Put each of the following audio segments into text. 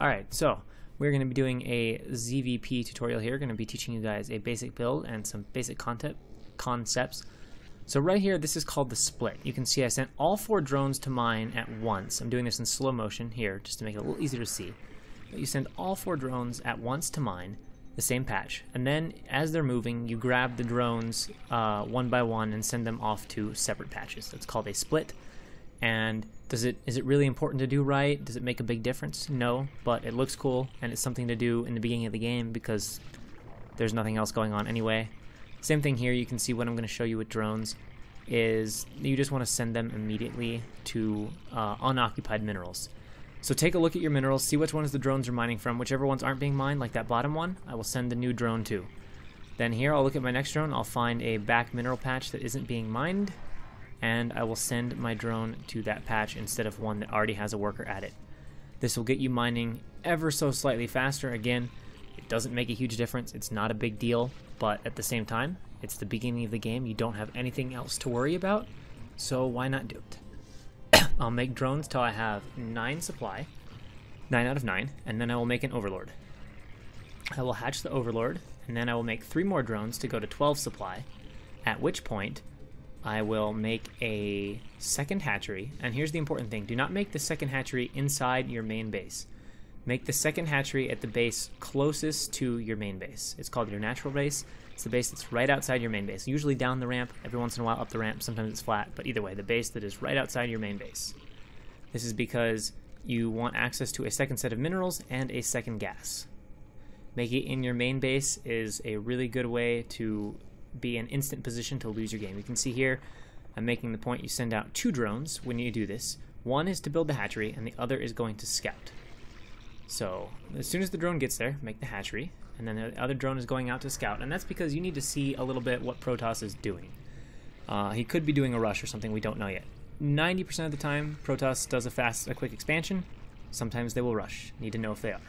Alright, so we're going to be doing a ZVP tutorial here. Going to be teaching you guys a basic build and some basic concepts. So right here, this is called the split. You can see I sent all 4 drones to mine at once. I'm doing this in slow motion here just to make it a little easier to see. But you send all 4 drones at once to mine, the same patch. And then as they're moving, you grab the drones one by one and send them off to separate patches. That's called a split. And is it really important to do right? Does it make a big difference? No, but it looks cool and it's something to do in the beginning of the game because there's nothing else going on anyway. Same thing here. You can see what I'm going to show you with drones is you just want to send them immediately to unoccupied minerals. So take a look at your minerals, see which ones the drones are mining from. Whichever ones aren't being mined, like that bottom one, I will send the new drone to. Then here I'll look at my next drone, I'll find a back mineral patch that isn't being mined, and I will send my drone to that patch instead of one that already has a worker at it. This will get you mining ever so slightly faster. Again, it doesn't make a huge difference, it's not a big deal, but at the same time, it's the beginning of the game, you don't have anything else to worry about, so why not do it? I'll make drones till I have 9 supply, 9 out of 9, and then I will make an Overlord. I will hatch the Overlord, and then I will make 3 more drones to go to 12 supply, at which point I will make a second hatchery, and here's the important thing, do not make the second hatchery inside your main base. Make the second hatchery at the base closest to your main base. It's called your natural base. It's the base that's right outside your main base, usually down the ramp, every once in a while up the ramp, sometimes it's flat, but either way, the base that is right outside your main base. This is because you want access to a second set of minerals and a second gas. Making it in your main base is a really good way to be in instant position to lose your game. You can see here, I'm making the point you send out 2 drones when you do this. One is to build the hatchery, and the other is going to scout. So, as soon as the drone gets there, make the hatchery, and then the other drone is going out to scout, and that's because you need to see a little bit what Protoss is doing. He could be doing a rush or something, we don't know yet. 90% of the time, Protoss does a quick expansion. Sometimes they will rush. Need to know if they are.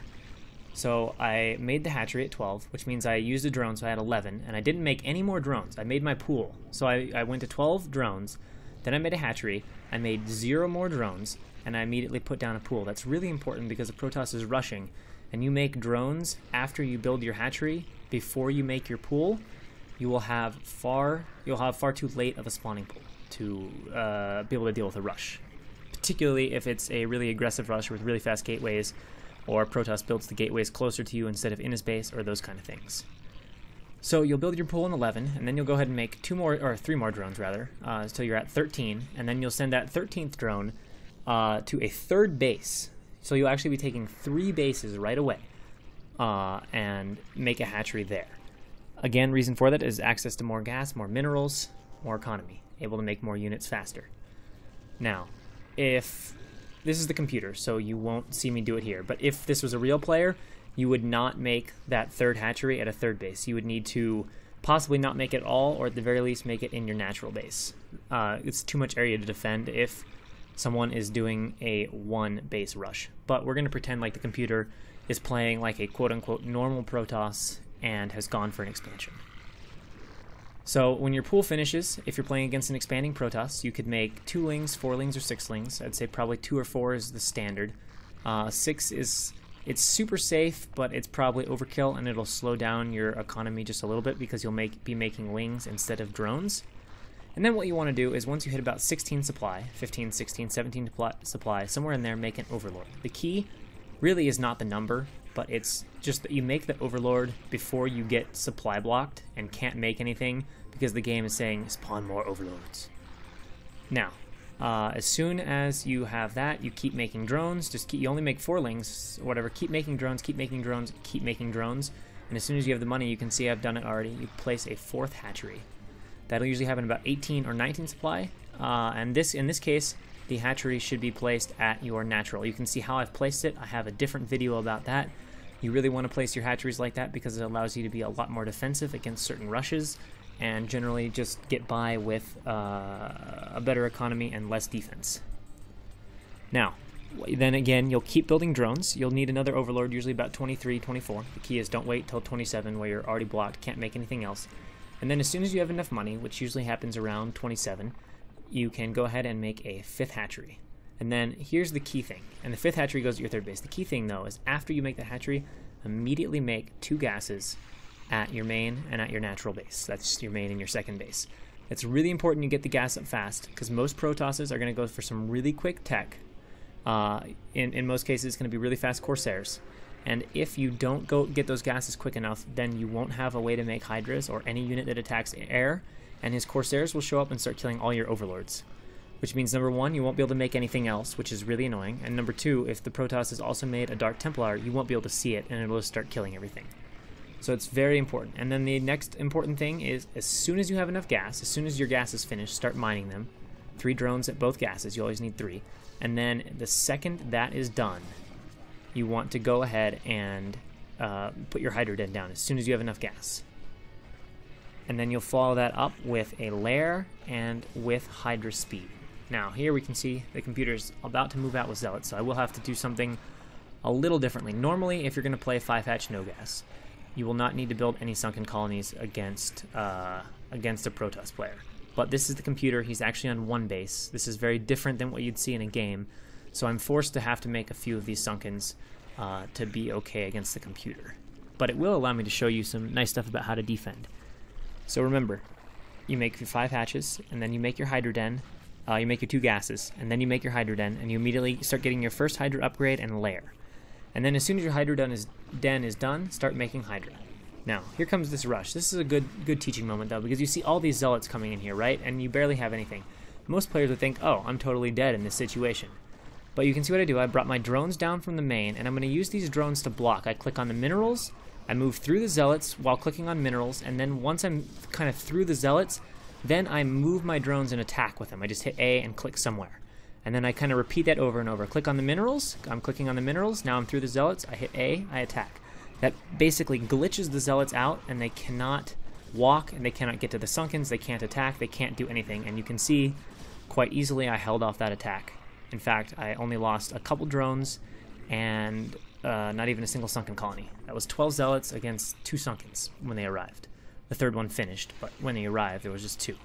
So I made the hatchery at 12, which means I used a drone, so I had 11, and I didn't make any more drones. I made my pool. So I went to 12 drones, then I made a hatchery, I made 0 more drones, and I immediately put down a pool. That's really important because if Protoss is rushing, and you make drones after you build your hatchery, before you make your pool, you'll have far too late of a spawning pool to be able to deal with a rush. Particularly if it's a really aggressive rush with really fast gateways, or Protoss builds the gateways closer to you instead of in his base, or those kind of things. So you'll build your pool in 11, and then you'll go ahead and make 3 more drones rather, until you're at 13, and then you'll send that 13th drone to a 3rd base. So you'll actually be taking 3 bases right away, and make a hatchery there. Again, reason for that is access to more gas, more minerals, more economy, able to make more units faster. Now, if this is the computer, so you won't see me do it here, but if this was a real player, you would not make that 3rd hatchery at a 3rd base. You would need to possibly not make it all, or at the very least make it in your natural base. It's too much area to defend if someone is doing a 1 base rush. But we're going to pretend like the computer is playing like a quote-unquote normal Protoss and has gone for an expansion. So when your pool finishes, if you're playing against an expanding Protoss, you could make 2 lings, 4 lings, or 6 lings. I'd say probably 2 or 4 is the standard. 6 is, it's super safe, but it's probably overkill, and it'll slow down your economy just a little bit because you'll be making lings instead of drones. And then what you want to do is once you hit about 16 supply, 15, 16, 17 supply, somewhere in there, make an Overlord. The key really is not the number, but it's just that you make the Overlord before you get supply blocked and can't make anything because the game is saying spawn more Overlords. Now, as soon as you have that, you keep making drones. You only make 4 lings, or whatever. Keep making drones, keep making drones, keep making drones. And as soon as you have the money, you can see I've done it already. You place a 4th hatchery. That'll usually happen about 18 or 19 supply. And in this case, the hatchery should be placed at your natural. You can see how I've placed it. I have a different video about that. You really want to place your hatcheries like that because it allows you to be a lot more defensive against certain rushes and generally just get by with a better economy and less defense. Now, then again, you'll keep building drones. You'll need another Overlord, usually about 23, 24. The key is don't wait till 27 where you're already blocked, can't make anything else. And then as soon as you have enough money, which usually happens around 27, you can go ahead and make a 5th hatchery. And then here's the key thing. And the 5th hatchery goes to your 3rd base. The key thing, though, is after you make the hatchery, immediately make 2 gases at your main and at your natural base. That's your main and your 2nd base. It's really important you get the gas up fast, because most Protosses are going to go for some really quick tech. In most cases, it's going to be really fast Corsairs. And if you don't go get those gases quick enough, then you won't have a way to make Hydras or any unit that attacks air, and his Corsairs will show up and start killing all your Overlords. Which means, number 1, you won't be able to make anything else, which is really annoying. And number 2, if the Protoss has also made a Dark Templar, you won't be able to see it, and it'll just start killing everything. So it's very important. And then the next important thing is, as soon as you have enough gas, as soon as your gas is finished, start mining them. 3 drones at both gases. You always need 3. And then the second that is done, you want to go ahead and put your Hydra Den down as soon as you have enough gas. And then you'll follow that up with a Lair and with Hydra Speed. Now here we can see the computer's about to move out with Zealots, so I will have to do something a little differently. Normally, if you're going to play 5-hatch no gas, you will not need to build any sunken colonies against a Protoss player. But this is the computer. He's actually on 1 base. This is very different than what you'd see in a game, so I'm forced to have to make a few of these sunkens to be okay against the computer. But it will allow me to show you some nice stuff about how to defend. So remember, you make your 5 hatches, and then you make your Hydra Den. You make your 2 gases, and then you make your Hydra Den, and you immediately start getting your first Hydra upgrade and Lair. And then as soon as your Hydra Den is done, start making Hydra. Now, here comes this rush. This is a good teaching moment, though, because you see all these Zealots coming in here, right? And you barely have anything. Most players would think, oh, I'm totally dead in this situation. But you can see what I do. I brought my drones down from the main, and I'm going to use these drones to block. I click on the minerals, I move through the Zealots while clicking on minerals, and then once I'm kind of through the Zealots, then I move my drones and attack with them. I just hit A and click somewhere. And then I kind of repeat that over and over. Click on the minerals, I'm clicking on the minerals, now I'm through the Zealots, I hit A, I attack. That basically glitches the Zealots out, and they cannot walk, and they cannot get to the sunkens, they can't attack, they can't do anything. And you can see quite easily I held off that attack. In fact, I only lost a couple drones and not even a single sunken colony. That was 12 Zealots against 2 sunkens when they arrived. The 3rd one finished, but when they arrived, there was just 2.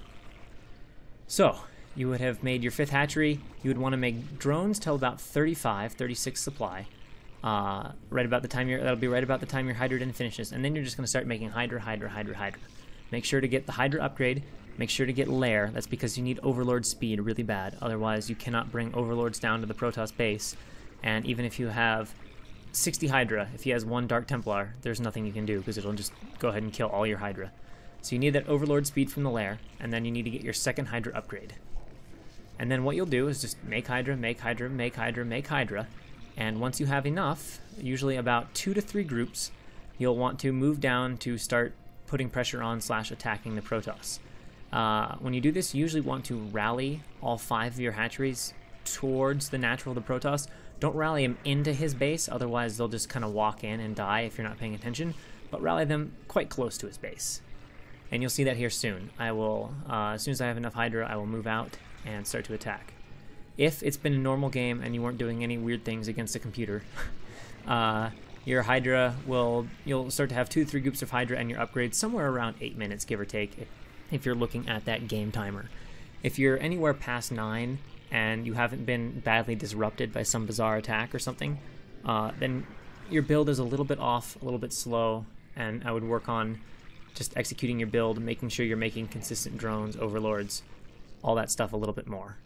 So, you would have made your 5th hatchery. You would want to make drones till about 35, 36 supply. Right about the time that'll be right about the time your Hydra Den finishes, and then you're just going to start making Hydra. Make sure to get the Hydra upgrade. Make sure to get Lair. That's because you need Overlord speed really bad. Otherwise, you cannot bring Overlords down to the Protoss base. And even if you have 60 Hydra, if he has 1 Dark Templar, there's nothing you can do because it'll just go ahead and kill all your Hydra. So you need that Overlord speed from the Lair, and then you need to get your 2nd Hydra upgrade. And then what you'll do is just make Hydra, make Hydra, make Hydra, make Hydra. And once you have enough, usually about 2 to 3 groups, you'll want to move down to start putting pressure on / attacking the Protoss. When you do this, you usually want to rally all 5 of your hatcheries towards the natural of the Protoss. Don't rally them into his base, otherwise they'll just kind of walk in and die if you're not paying attention, but rally them quite close to his base. And you'll see that here soon. I will, as soon as I have enough Hydra, I will move out and start to attack. If it's been a normal game and you weren't doing any weird things against the computer, your Hydra you'll start to have 2 to 3 groups of Hydra and your upgrades somewhere around 8 minutes, give or take, if you're looking at that game timer. If you're anywhere past 9 and you haven't been badly disrupted by some bizarre attack or something, then your build is a little bit off, a little bit slow, and I would work on just executing your build, making sure you're making consistent drones, overlords, all that stuff a little bit more.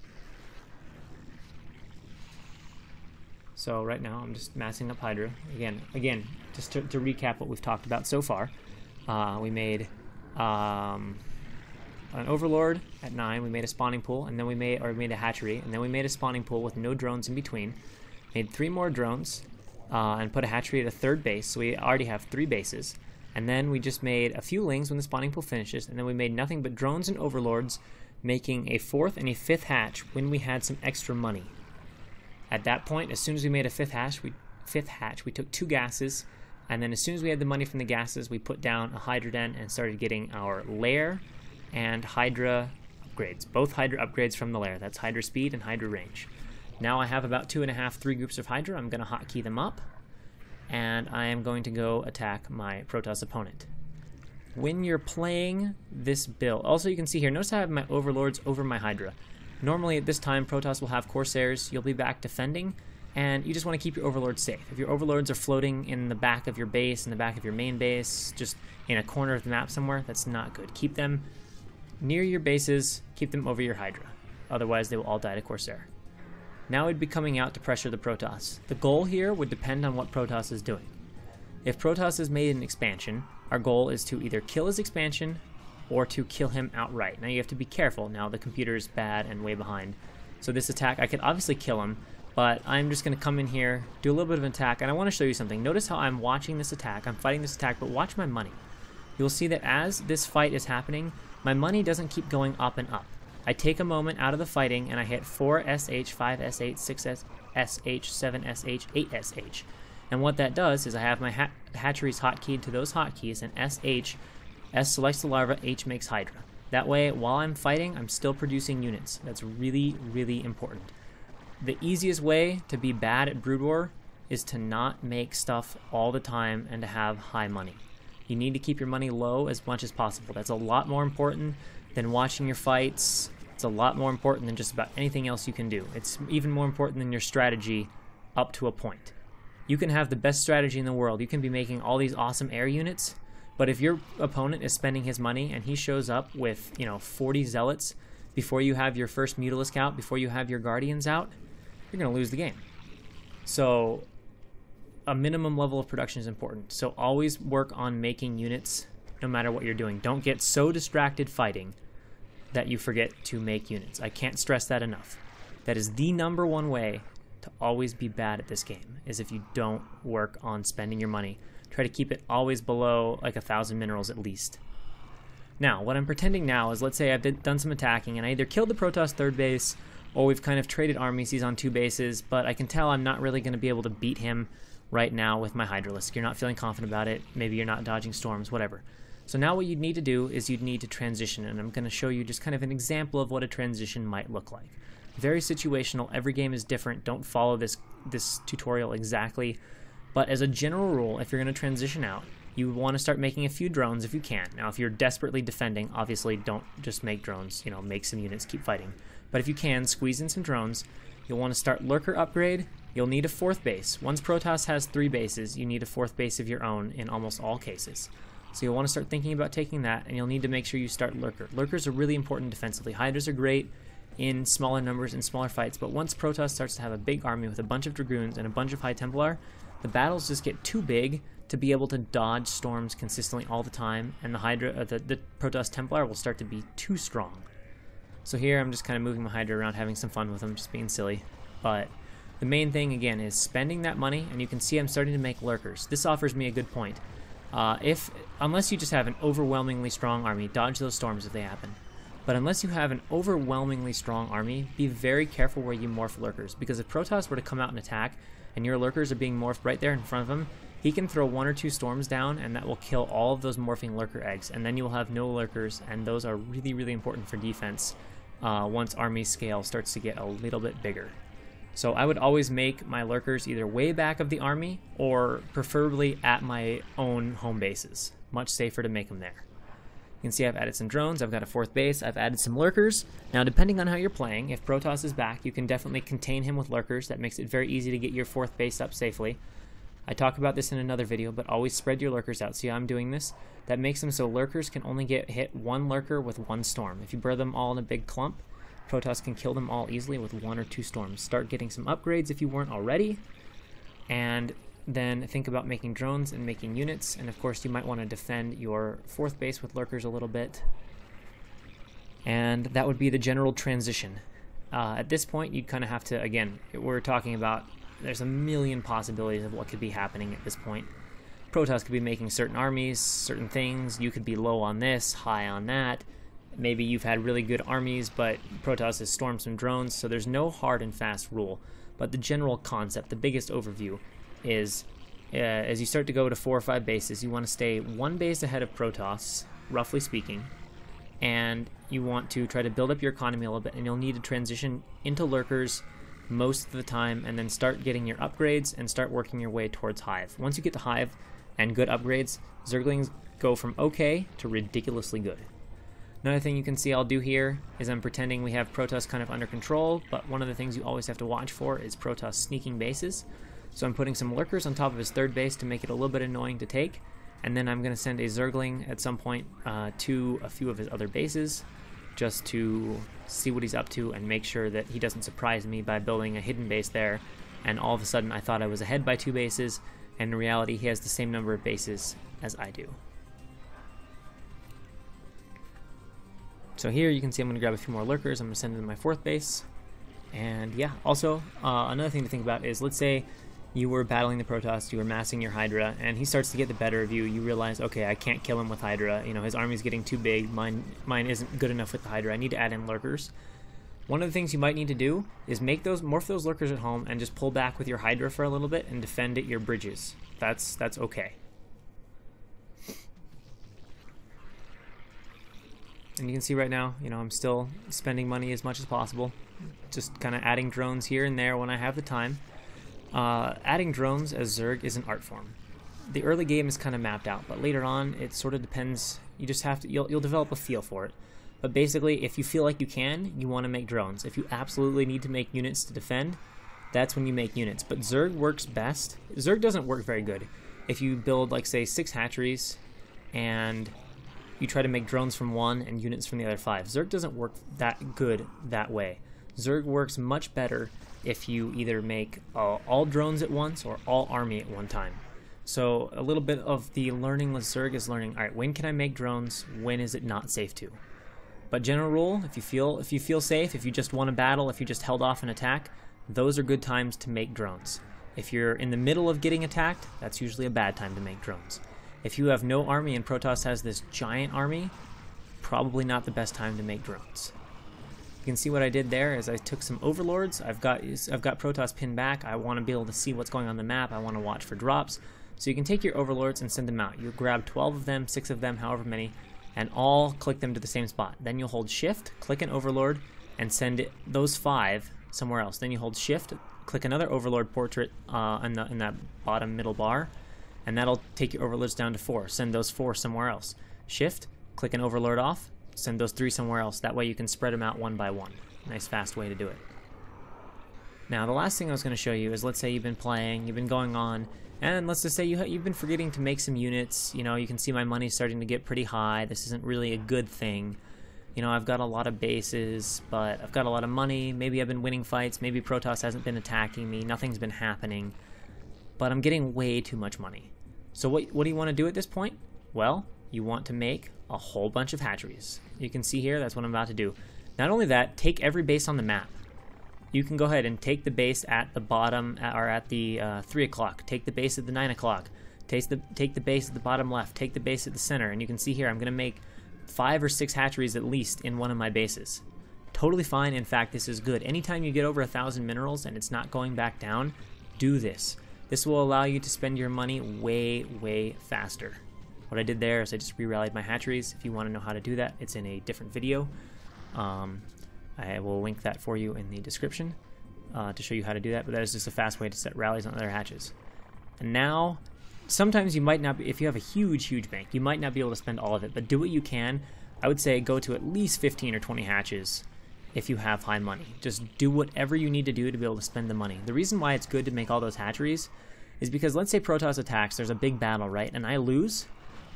So right now I'm just massing up Hydra. Again, just to recap what we've talked about so far, we made an Overlord at 9, we made a spawning pool, and then we made a hatchery, and then we made a spawning pool with no drones in between, made 3 more drones, and put a hatchery at a 3rd base, so we already have 3 bases, and then we just made a few lings when the spawning pool finishes, and then we made nothing but drones and overlords, making a 4th and a 5th hatch when we had some extra money. At that point, as soon as we made a 5th hatch, we took 2 gases, and then as soon as we had the money from the gases, we put down a Hydra Den and started getting our Lair and Hydra upgrades. Both Hydra upgrades from the Lair. That's Hydra speed and Hydra range. Now I have about 2.5, 3 groups of Hydra. I'm going to hotkey them up, and I am going to go attack my Protoss opponent. When you're playing this build, also you can see here, notice I have my Overlords over my Hydra. Normally at this time, Protoss will have Corsairs, you'll be back defending, and you just want to keep your Overlords safe. If your Overlords are floating in the back of your base, in the back of your main base, just in a corner of the map somewhere, that's not good. Keep them near your bases, keep them over your Hydra. Otherwise, they will all die to Corsair. Now we'd be coming out to pressure the Protoss. The goal here would depend on what Protoss is doing. If Protoss has made an expansion, our goal is to either kill his expansion or to kill him outright. Now you have to be careful. Now the computer is bad and way behind. So this attack, I could obviously kill him, but I'm just going to come in here, do a little bit of an attack, and I want to show you something. Notice how I'm watching this attack. I'm fighting this attack, but watch my money. You'll see that as this fight is happening, my money doesn't keep going up and up. I take a moment out of the fighting and I hit 4 SH, 5 SH, 6 SH, 7 SH, 8 SH. And what that does is I have my hatcheries hotkeyed to those hotkeys, and SH, S selects the larva, H makes Hydra. That way, while I'm fighting, I'm still producing units. That's really, really important. The easiest way to be bad at Brood War is to not make stuff all the time and to have high money. You need to keep your money low as much as possible. That's a lot more important than watching your fights. It's a lot more important than just about anything else you can do. It's even more important than your strategy up to a point. You can have the best strategy in the world. You can be making all these awesome air units, but if your opponent is spending his money and he shows up with, 40 zealots before you have your first Mutalisk out, before you have your Guardians out, you're going to lose the game. So a minimum level of production is important. So always work on making units no matter what you're doing. Don't get so distracted fighting that you forget to make units. I can't stress that enough. That is the #1 way to always be bad at this game, is if you don't work on spending your money. Try to keep it always below like 1,000 minerals at least. Now, what I'm pretending now is, let's say I've done some attacking and I either killed the Protoss 3rd base or we've kind of traded armies, he's on 2 bases, but I can tell I'm not really going to be able to beat him right now with my Hydralisk. You're not feeling confident about it, maybe you're not dodging storms, whatever. So now what you'd need to do is you'd need to transition, and I'm going to show you just kind of an example of what a transition might look like. Very situational, every game is different, don't follow this tutorial exactly, but as a general rule, if you're going to transition out, you want to start making a few drones if you can. Now if you're desperately defending, obviously don't just make drones, make some units, keep fighting. But if you can, squeeze in some drones. You'll want to start lurker upgrade. You'll need a 4th base. Once Protoss has 3 bases, you need a 4th base of your own in almost all cases. So you'll want to start thinking about taking that, and you'll need to make sure you start lurker. Lurkers are really important defensively. Hydras are great in smaller numbers and smaller fights, but once Protoss starts to have a big army with a bunch of Dragoons and a bunch of High Templar, the battles just get too big to be able to dodge storms consistently all the time, and the Protoss Templar will start to be too strong. So here I'm just kind of moving my Hydra around, having some fun with them, just being silly. But the main thing, again, is spending that money, and you can see I'm starting to make lurkers. This offers me a good point. Unless you just have an overwhelmingly strong army, dodge those storms if they happen. But unless you have an overwhelmingly strong army, be very careful where you morph lurkers, because if Protoss were to come out and attack, and your lurkers are being morphed right there in front of him, he can throw 1 or 2 storms down, and that will kill all of those morphing lurker eggs, and then you will have no lurkers, and those are really, really important for defense once army scale starts to get a little bit bigger. So I would always make my lurkers either way back of the army, or preferably at my own home bases. Much safer to make them there. You can see I've added some drones, I've got a 4th base, I've added some lurkers. Now depending on how you're playing, if Protoss is back, you can definitely contain him with lurkers. That makes it very easy to get your 4th base up safely. I talk about this in another video, but always spread your lurkers out. See how I'm doing this? That makes them so lurkers can only get hit 1 lurker with 1 storm. If you burn them all in a big clump, Protoss can kill them all easily with 1 or 2 storms. Start getting some upgrades if you weren't already, and then think about making drones and making units, and of course you might want to defend your 4th base with lurkers a little bit. And that would be the general transition. At this point you'd kind of have to, again, we're talking about, there's a million possibilities of what could be happening at this point. Protoss could be making certain armies, certain things, you could be low on this, high on that. Maybe you've had really good armies, but Protoss has stormed some drones, so there's no hard and fast rule. But the general concept, the biggest overview, is as you start to go to 4 or 5 bases, you want to stay 1 base ahead of Protoss, roughly speaking, and you want to try to build up your economy a little bit, and you'll need to transition into lurkers most of the time, and then start getting your upgrades and start working your way towards Hive. Once you get to Hive and good upgrades, Zerglings go from okay to ridiculously good. Another thing you can see I'll do here is I'm pretending we have Protoss kind of under control, but one of the things you always have to watch for is Protoss sneaking bases. So I'm putting some lurkers on top of his third base to make it a little bit annoying to take, and then I'm going to send a Zergling at some point to a few of his other bases just to see what he's up to and make sure that he doesn't surprise me by building a hidden base there, and all of a sudden I thought I was ahead by 2 bases, and in reality he has the same number of bases as I do. So here you can see I'm going to grab a few more lurkers. I'm going to send them to my 4th base. And yeah, also another thing to think about is, let's say you were battling the Protoss, you were massing your Hydra, and he starts to get the better of you. You realize, okay, I can't kill him with Hydra. You know, his army's getting too big. Mine isn't good enough with the Hydra. I need to add in lurkers. One of the things you might need to do is morph those lurkers at home and just pull back with your Hydra for a little bit and defend at your bridges. That's okay. And you can see right now, you know, I'm still spending money as much as possible. Just kind of adding drones here and there when I have the time. Adding drones as Zerg is an art form. The early game is kind of mapped out, but later on it sort of depends. You just have to, you'll develop a feel for it. But basically, if you feel like you can, you want to make drones. If you absolutely need to make units to defend, that's when you make units. But Zerg works best. Zerg doesn't work very good if you build, like, say, 6 hatcheries and you try to make drones from 1 and units from the other 5. Zerg doesn't work that good that way. Zerg works much better if you either make all drones at once or all army at one time. So a little bit of the learning with Zerg is learning, all right, when can I make drones? When is it not safe to? But general rule, if you feel safe, if you just won a battle, if you just held off an attack, those are good times to make drones. If you're in the middle of getting attacked, that's usually a bad time to make drones. If you have no army and Protoss has this giant army, probably not the best time to make drones. You can see what I did there is I took some Overlords. I've got Protoss pinned back. I want to be able to see what's going on the map. I want to watch for drops. So you can take your Overlords and send them out. You grab 12 of them, 6 of them, however many, and all click them to the same spot. Then you'll hold Shift, click an Overlord, and send those 5 somewhere else. Then you hold Shift, click another Overlord portrait in that bottom middle bar, and that'll take your Overlords down to 4. Send those 4 somewhere else. Shift, click an Overlord off, send those 3 somewhere else. That way you can spread them out one by one. Nice fast way to do it. Now the last thing I was going to show you is, let's say you've been playing, you've been going on, and let's just say you've been forgetting to make some units. You know, you can see my money's starting to get pretty high. This isn't really a good thing. You know, I've got a lot of bases, but I've got a lot of money. Maybe I've been winning fights. Maybe Protoss hasn't been attacking me. Nothing's been happening. But I'm getting way too much money. So what do you want to do at this point? Well, you want to make a whole bunch of hatcheries. You can see here, that's what I'm about to do. Not only that, take every base on the map. You can go ahead and take the base at the bottom, or at the 3 o'clock. Take the base at the 9 o'clock. Take the base at the bottom left. Take the base at the center. And you can see here, I'm going to make 5 or 6 hatcheries at least in one of my bases. Totally fine. In fact, this is good. Anytime you get over 1,000 minerals and it's not going back down, do this. This will allow you to spend your money way, way faster. What I did there is I just re-rallied my hatcheries. If you want to know how to do that, it's in a different video. I will link that for you in the description to show you how to do that, but that is just a fast way to set rallies on other hatches. And now, sometimes you might not be, if you have a huge bank, you might not be able to spend all of it, but do what you can. I would say go to at least 15 or 20 hatches if you have high money. Just do whatever you need to do to be able to spend the money. The reason why it's good to make all those hatcheries is because, let's say Protoss attacks, there's a big battle, right, and I lose.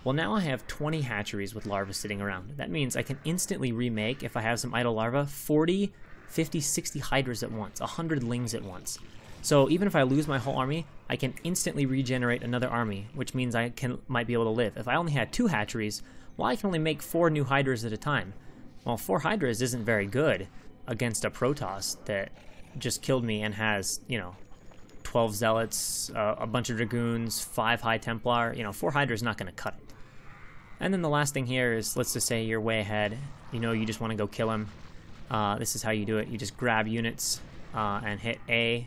Well, now I have 20 hatcheries with larvae sitting around. That means I can instantly remake, if I have some idle larvae, 40, 50, 60 hydras at once, 100 lings at once. So even if I lose my whole army, I can instantly regenerate another army, which means I might be able to live. If I only had 2 hatcheries, well, I can only make 4 new hydras at a time. Well, 4 hydras isn't very good against a Protoss that just killed me and has, you know, 12 zealots, a bunch of dragoons, 5 high templar. You know, 4 hydra is not going to cut it. And then the last thing here is, let's just say you're way ahead. You know, you just want to go kill him. This is how you do it. You just grab units and hit A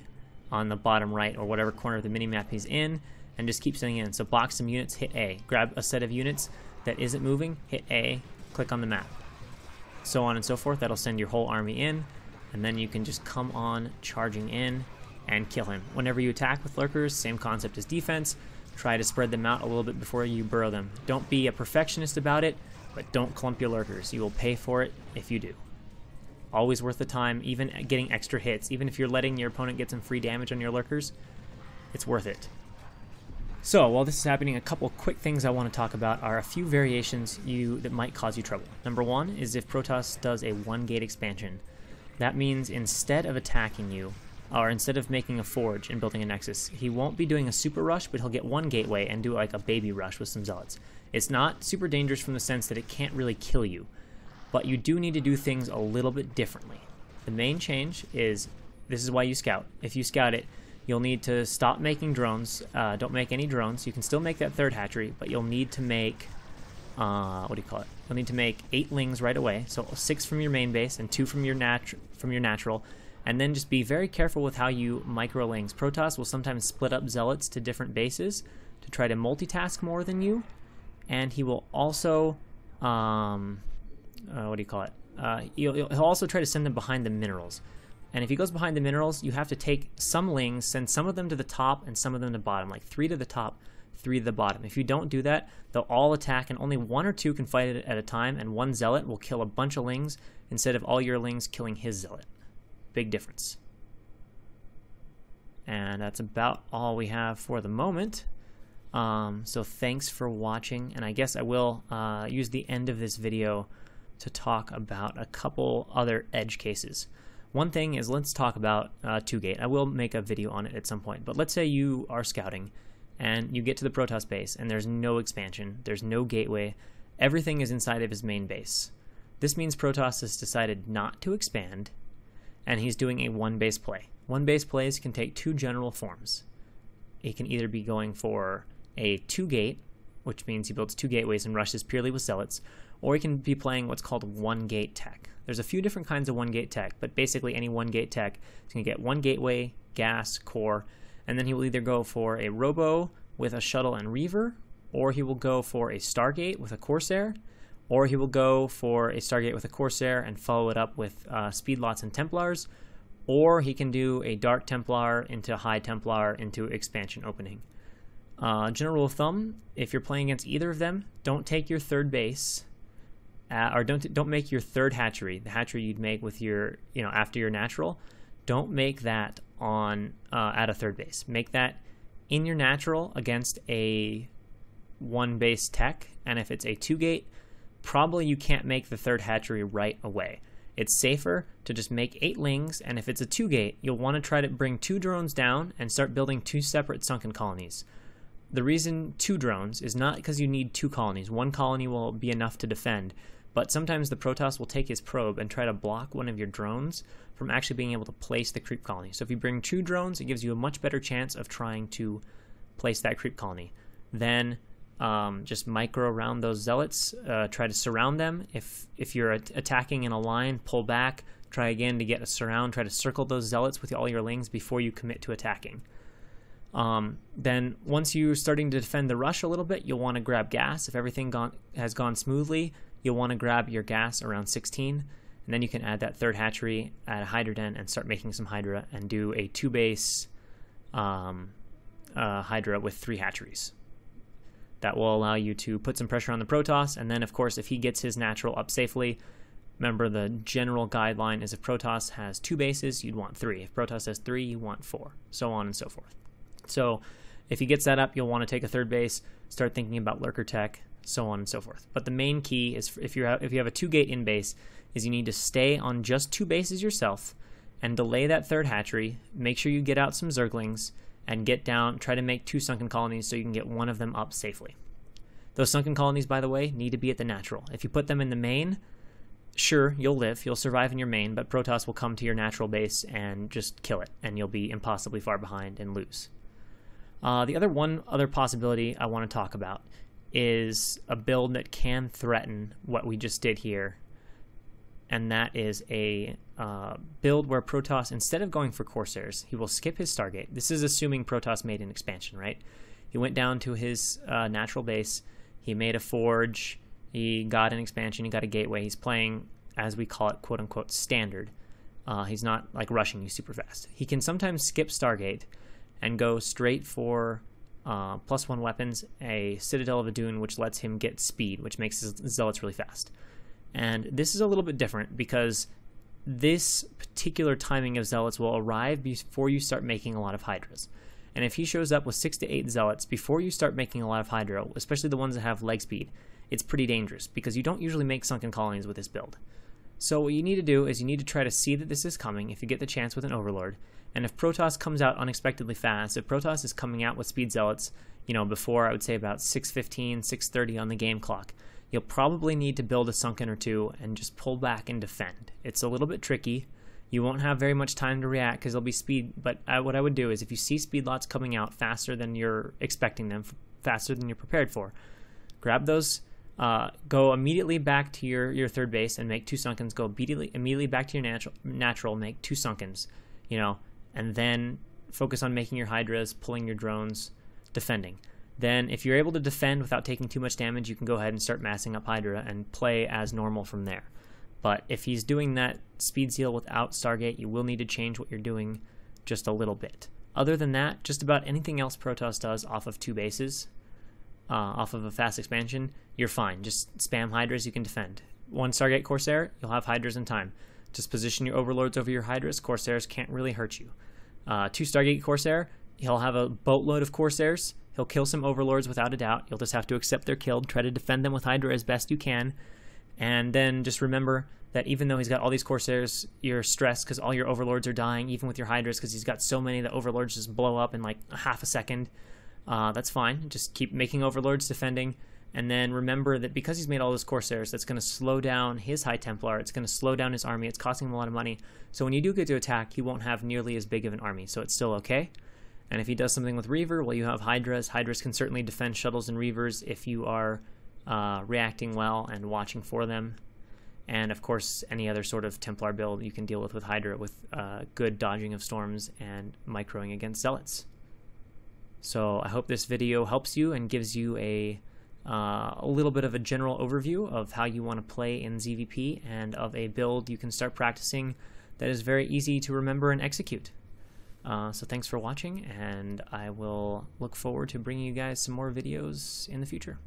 on the bottom right or whatever corner of the minimap he's in, and just keep sending in. So box some units, hit A. Grab a set of units that isn't moving, hit A, click on the map. So on and so forth. That'll send your whole army in, and then you can just come on charging in and kill him. Whenever you attack with lurkers, same concept as defense. Try to spread them out a little bit before you burrow them. Don't be a perfectionist about it. but don't clump your lurkers. You will pay for it if you do. Always worth the time, even getting extra hits. Even if you're letting your opponent get some free damage on your lurkers, it's worth it. So, while this is happening, a couple quick things I want to talk about are a few variations that might cause you trouble. Number one is if Protoss does a 1-gate expansion. That means instead of attacking you, or instead of making a forge and building a nexus, he won't be doing a super rush, but he'll get one gateway and do like a baby rush with some zealots. It's not super dangerous from the sense that it can't really kill you, but you do need to do things a little bit differently. The main change is, this is why you scout. If you scout it, you'll need to stop making drones. Don't make any drones. You can still make that third hatchery, but you'll need to make, what do you call it? You'll need to make 8 lings right away. So 6 from your main base and 2 from your natural. And then just be very careful with how you micro lings. Protoss will sometimes split up zealots to different bases to try to multitask more than you. And he will also, what do you call it? He'll also try to send them behind the minerals. And if he goes behind the minerals, you have to take some lings, send some of them to the top and some of them to the bottom, like 3 to the top, 3 to the bottom. If you don't do that, they'll all attack, and only 1 or 2 can fight it at a time, and one zealot will kill a bunch of lings instead of all your lings killing his zealot. Big difference. And that's about all we have for the moment. So thanks for watching, and I guess I will use the end of this video to talk about a couple other edge cases. One thing is, let's talk about 2-gate. I will make a video on it at some point, but let's say you are scouting and you get to the Protoss base and there's no expansion, there's no gateway, everything is inside of his main base. This means Protoss has decided not to expand, and he's doing a 1-base play. 1-base plays can take 2 general forms. It can either be going for a 2-gate, which means he builds 2 gateways and rushes purely with zealots, or he can be playing what's called 1-gate tech. There's a few different kinds of 1-gate tech, but basically any 1-gate tech is going to get 1 gateway, gas, core, and then he will either go for a robo with a shuttle and reaver, or he will go for a Stargate with a Corsair, or he will go for a Stargate with a Corsair and follow it up with Speedlots and Templars, or he can do a Dark Templar into High Templar into expansion opening. General rule of thumb, if you're playing against either of them, don't take your third base, or don't make your third hatchery, the hatchery you'd make with your, after your natural. Don't make that on at a third base. Make that in your natural against a 1-base tech, and if it's a 2-gate, probably you can't make the third hatchery right away. It's safer to just make 8 lings, and if it's a 2-gate, you'll want to try to bring 2 drones down and start building 2 separate sunken colonies. The reason 2 drones is not because you need 2 colonies. 1 colony will be enough to defend, but sometimes the Protoss will take his probe and try to block one of your drones from actually being able to place the creep colony. So if you bring 2 drones, it gives you a much better chance of trying to place that creep colony. Then just micro around those zealots, try to surround them. If you're attacking in a line, pull back, try again to get a surround, try to circle those zealots with all your lings before you commit to attacking. Then once you're starting to defend the rush a little bit, you'll want to grab gas. If everything has gone smoothly, you'll want to grab your gas around 16, and then you can add that third hatchery, add a Hydra Den, and start making some Hydra, and do a 2-base Hydra with 3 hatcheries. That will allow you to put some pressure on the Protoss, and then of course if he gets his natural up safely, remember the general guideline is if Protoss has 2 bases, you'd want 3. If Protoss has 3, you want 4, so on and so forth. So if he gets that up, you'll want to take a third base, start thinking about lurker tech, so on and so forth. But the main key is if you have a 2-gate in base, is you need to stay on just 2 bases yourself and delay that third hatchery. Make sure you get out some Zerglings and get down, try to make 2 sunken colonies so you can get one of them up safely. Those sunken colonies, by the way, need to be at the natural. If you put them in the main, sure, you'll live, you'll survive in your main, but Protoss will come to your natural base and just kill it, and you'll be impossibly far behind and lose. One other possibility I want to talk about is a build that can threaten what we just did here, and that is a build where Protoss, instead of going for Corsairs, he will skip his Stargate. This is assuming Protoss made an expansion, right? He went down to his natural base, he made a forge, he got an expansion, he got a gateway. He's playing, as we call it, quote-unquote, standard. He's not like rushing you super fast. He can sometimes skip Stargate and go straight for +1 weapons, a Citadel of Adun, which lets him get speed, which makes his zealots really fast. And this is a little bit different because this particular timing of zealots will arrive before you start making a lot of Hydras. And if he shows up with 6 to 8 zealots before you start making a lot of Hydra, especially the ones that have leg speed, it's pretty dangerous because you don't usually make sunken colonies with this build. So what you need to do is you need to try to see that this is coming if you get the chance with an Overlord. And if Protoss comes out unexpectedly fast, if Protoss is coming out with speed zealots, you know, before I would say about 6:15, 6:30 on the game clock, you'll probably need to build a sunken or two and just pull back and defend. It's a little bit tricky. You won't have very much time to react because there'll be speed, but what I would do is if you see speed lots coming out faster than you're expecting them, faster than you're prepared for, grab those, go immediately back to your third base and make 2 sunkens, go immediately back to your natural, make 2 sunkens, you know, and then focus on making your Hydras, pulling your drones, defending. Then if you're able to defend without taking too much damage, you can go ahead and start massing up Hydra and play as normal from there. But if he's doing that speed seal without Stargate, you will need to change what you're doing just a little bit. Other than that, just about anything else Protoss does off of 2 bases, off of a fast expansion, you're fine. Just spam Hydras, you can defend. 1 Stargate Corsair, you'll have Hydras in time. Just position your Overlords over your Hydras, Corsairs can't really hurt you. 2 Stargate Corsair, he'll have a boatload of Corsairs, he'll kill some Overlords without a doubt, you'll just have to accept they're killed, try to defend them with Hydra as best you can, and then just remember that even though he's got all these Corsairs, you're stressed because all your Overlords are dying, even with your Hydras, because he's got so many that Overlords just blow up in like half a second. That's fine. Just keep making Overlords, defending, and then remember that because he's made all those Corsairs, that's going to slow down his High Templar, it's going to slow down his army, it's costing him a lot of money, so when you do get to attack, he won't have nearly as big of an army, so it's still okay. And if he does something with Reaver, well, you have Hydras. Hydras can certainly defend shuttles and Reavers if you are reacting well and watching for them. And of course, any other sort of Templar build you can deal with Hydra with good dodging of storms and microing against zealots. So I hope this video helps you and gives you a little bit of a general overview of how you want to play in ZVP and of a build you can start practicing that is very easy to remember and execute. So thanks for watching, and I will look forward to bringing you guys some more videos in the future.